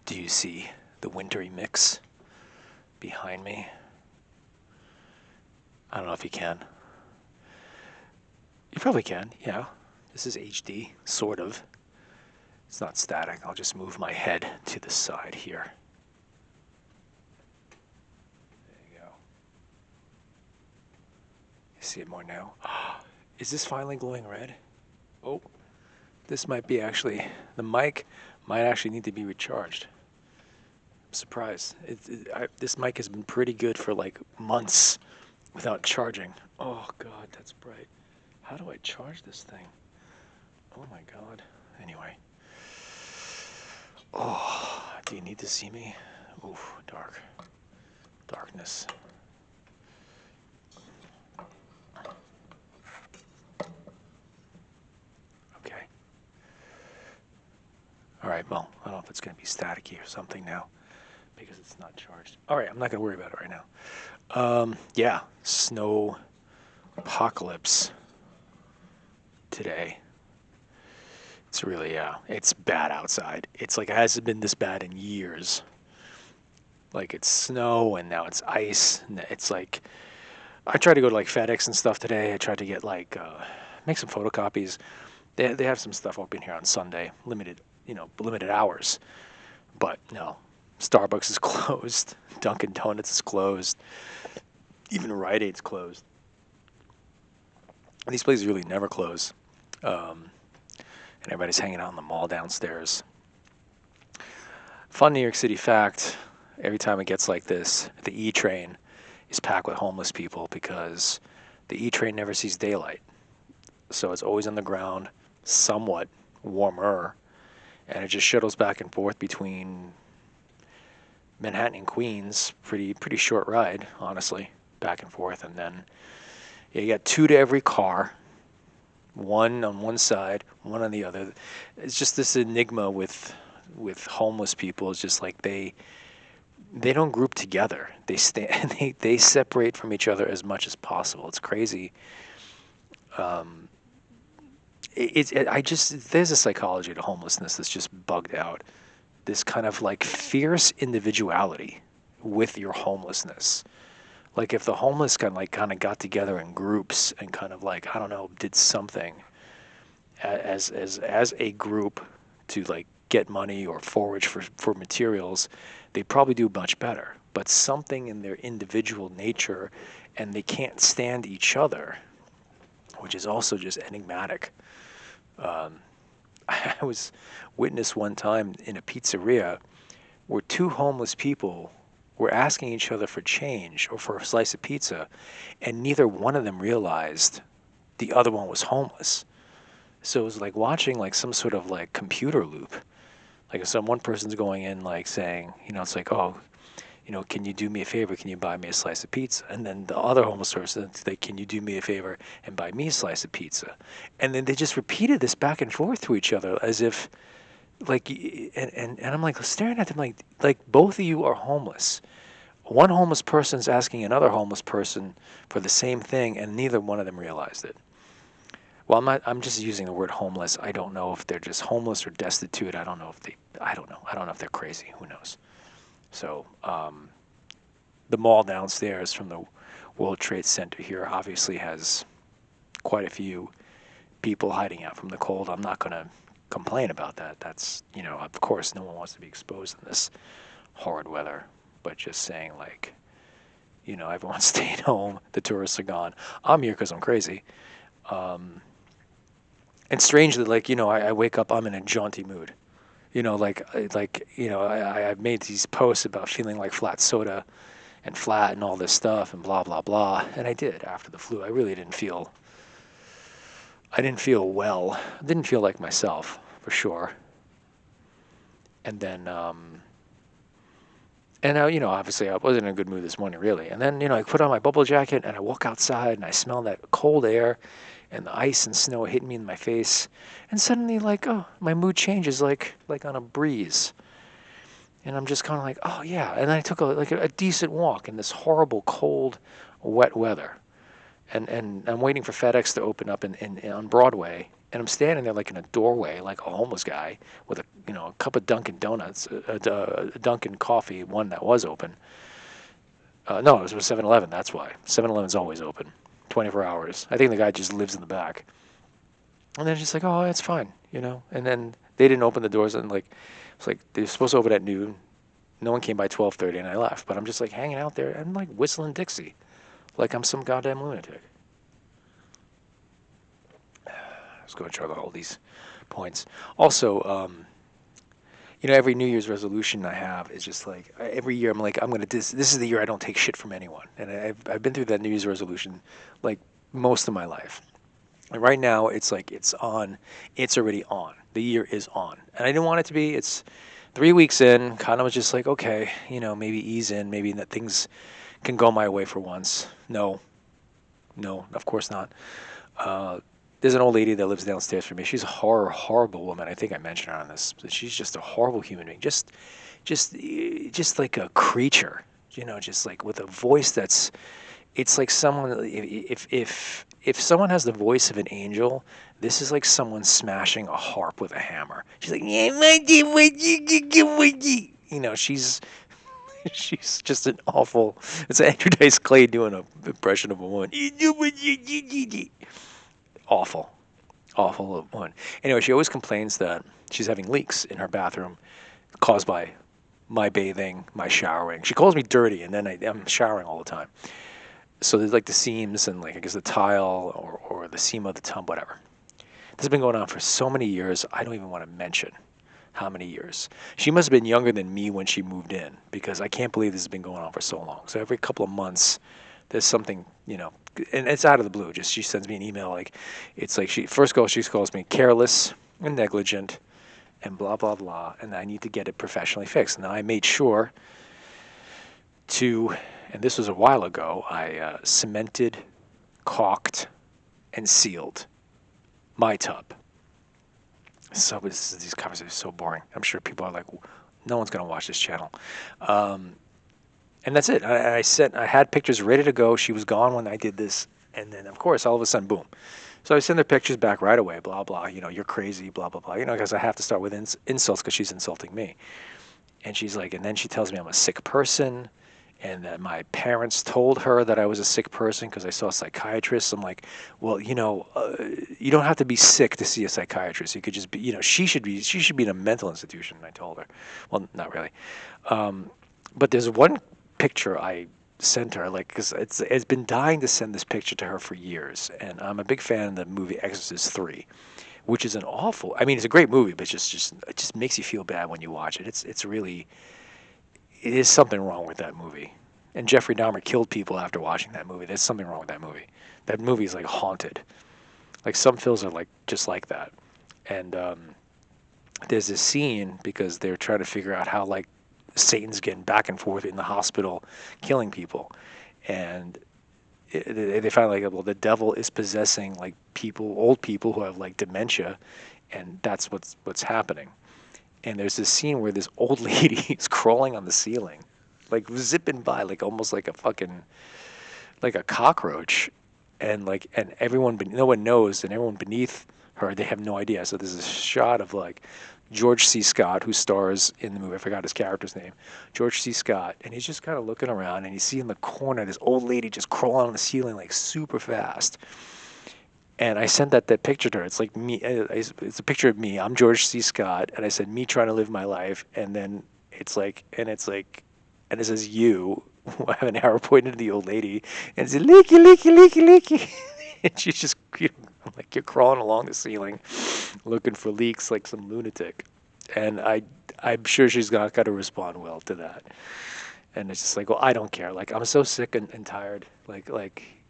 Do you see the wintry mix behind me? I don't know if you can. You probably can, yeah. This is HD, sort of. It's not static. I'll just move my head to the side here. There you go. You see it more now? Is this finally glowing red? Oh, this might be actually, the mic might actually need to be recharged. I'm surprised. This mic has been pretty good for like months without charging. Oh God, that's bright. How do I charge this thing? Oh my God. Anyway. Oh, do you need to see me? Oof, dark. Darkness. Okay. All right, well, I don't know if it's going to be staticky or something now because it's not charged. All right, I'm not going to worry about it right now. Yeah, snow apocalypse today. It's really, it's bad outside. It's like it hasn't been this bad in years. Like it's snow and now it's ice. And it's like, I tried to go to like FedEx and stuff today. I tried to get like, make some photocopies. They have some stuff open here on Sunday, limited hours. But no, Starbucks is closed. Dunkin' Donuts is closed. Even Rite Aid's closed. And these places really never close. And everybody's hanging out in the mall downstairs. Fun New York City fact, every time it gets like this, the E train is packed with homeless people because the E train never sees daylight. So it's always on the ground, somewhat warmer, and it just shuttles back and forth between Manhattan and Queens. Pretty short ride, honestly, back and forth. And then you got two to every car, one on one side, one on the other. It's just this enigma with homeless people. It's just like they don't group together. They they separate from each other as much as possible. It's crazy. There's a psychology to homelessness that's just bugged out. This kind of like fierce individuality with your homelessness. Like if the homeless kind of got together in groups and kind of like, I don't know, did something as a group to like get money or forage for materials, they'd probably do much better. But something in their individual nature, and they can't stand each other, which is also just enigmatic. I was witness one time in a pizzeria where two homeless people were asking each other for change or for a slice of pizza, and neither one of them realized the other one was homeless. So it was like watching like some sort of like computer loop. Like if one person's going in like saying, it's like, oh, can you do me a favor? Can you buy me a slice of pizza? And then the other homeless person, like, can you do me a favor and buy me a slice of pizza? And then they just repeated this back and forth to each other as if, like, and I'm like staring at them like both of you are homeless. One homeless person's asking another homeless person for the same thing, and neither one of them realized it. Well, I'm just using the word homeless. I don't know if they're just homeless or destitute. I don't know if they're crazy. Who knows? So the mall downstairs from the World Trade Center here obviously has quite a few people hiding out from the cold. I'm not going to complain about that. That's, of course, no one wants to be exposed in this horrid weather. But just saying, like, everyone stayed home. The tourists are gone. I'm here because I'm crazy. And strangely, like, I wake up, I'm in a jaunty mood. I've made these posts about feeling like flat soda and flat and all this stuff and blah, blah, blah. And I did after the flu. I really didn't feel well. I didn't feel like myself, for sure. And then, obviously I wasn't in a good mood this morning, really. And then, I put on my bubble jacket and I walk outside and I smell that cold air and the ice and snow hitting me in my face. And suddenly, like, oh, my mood changes like on a breeze. And I'm just kind of like, oh, yeah. And then I took a decent walk in this horrible, cold, wet weather. And I'm waiting for FedEx to open up on Broadway. And I'm standing there like in a doorway, like a homeless guy with a cup of Dunkin' Donuts, a Dunkin' coffee, one that was open. No, it was a 7-Eleven. That's why 7-Eleven's always open, 24 hours. I think the guy just lives in the back. And then she's like, "Oh, it's fine." And then they didn't open the doors, and like it's like they were supposed to open at noon. No one came by 12:30, and I left. But I'm just like hanging out there and like whistling Dixie, like I'm some goddamn lunatic. Let's go and try all these points. Also, every New Year's resolution I have is just like every year I'm like I'm gonna this is the year I don't take shit from anyone, and I've been through that New Year's resolution like most of my life. And right now it's like it's already on. The year is on, and I didn't want it to be. It's 3 weeks in, kind of was just like okay, maybe ease in, maybe that things can go my way for once. No, no, of course not. Uh, there's an old lady that lives downstairs from me. She's a horrible woman. I think I mentioned her on this. But she's just a horrible human being. Just like a creature. Just like with a voice that's. It's like someone. If someone has the voice of an angel, this is like someone smashing a harp with a hammer. She's like, she's. She's just an awful. It's Andrew Dice Clay doing an impression of a woman. Awful. Awful one. Anyway, she always complains that she's having leaks in her bathroom caused by my bathing, my showering. She calls me dirty, and then I'm showering all the time. So there's like the seams and like I guess the tile or the seam of the tub, whatever. This has been going on for so many years, I don't even want to mention how many years. She must have been younger than me when she moved in because I can't believe this has been going on for so long. So every couple of months, there's something, and it's out of the blue. Just she sends me an email like, it's like she calls me careless and negligent and blah, blah, blah, and I need to get it professionally fixed. Now I made sure to, and this was a while ago, I cemented, caulked, and sealed my tub. So these conversations are so boring. I'm sure people are like, no one's going to watch this channel. And that's it. I had pictures ready to go. She was gone when I did this. And then, of course, all of a sudden, boom. So I send her pictures back right away, blah, blah. You're crazy, blah, blah, blah. Because I have to start with insults because she's insulting me. And she's like, and then she tells me I'm a sick person and that my parents told her that I was a sick person because I saw a psychiatrist. I'm like, well, you don't have to be sick to see a psychiatrist. You could just be, she should be in a mental institution. I told her. Well, not really. But there's one picture I sent her, like, because it's been dying to send this picture to her for years. And I'm a big fan of the movie Exorcist 3, which is it's a great movie, but it just makes you feel bad when you watch it. It is something wrong with that movie. And Jeffrey Dahmer killed people after watching that movie. There's something wrong with that movie. That movie is like haunted. Like some films are like just like that. And there's this scene because they're trying to figure out how like Satan's getting back and forth in the hospital, killing people, and they find like, well, the devil is possessing like old people who have like dementia, and that's what's happening. And there's this scene where this old lady is crawling on the ceiling, like zipping by, like almost like a fucking, like a cockroach, and no one knows, and everyone beneath her, they have no idea. So there's a shot of like George C. Scott, who stars in the movie. I forgot his character's name. George C. Scott, and he's just kind of looking around, and you see in the corner this old lady just crawling on the ceiling like super fast. And I sent that picture to her. It's like me. It's a picture of me. I'm George C. Scott, and I said me trying to live my life. And then it says you. I have an arrow pointed to the old lady, and it says leaky, leaky, leaky, leaky. And she's just, I'm like, you're crawling along the ceiling, looking for leaks like some lunatic. And I'm sure she's not going to respond well to that. And it's just like, well, I don't care. Like, I'm so sick and tired. Like.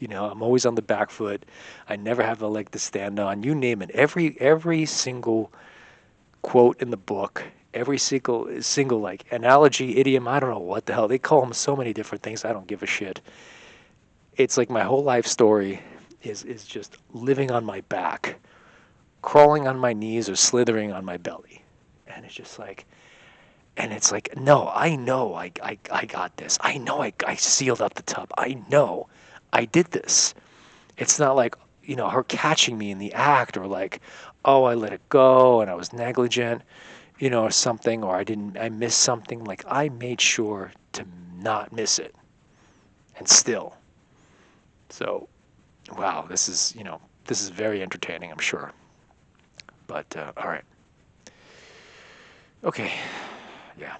I'm always on the back foot. I never have a leg to stand on. You name it. Every single quote in the book, every single like analogy, idiom, I don't know what the hell. They call them so many different things. I don't give a shit. It's like my whole life story is just living on my back, crawling on my knees or slithering on my belly. And it's just like, no, I know I got this. I know I sealed up the tub. I know I did this. It's not like, her catching me in the act, or like, oh, I let it go and I was negligent, or something, or I missed something. Like, I made sure to not miss it. And still. So, wow, this is very entertaining, I'm sure. But, all right. Okay. Yeah.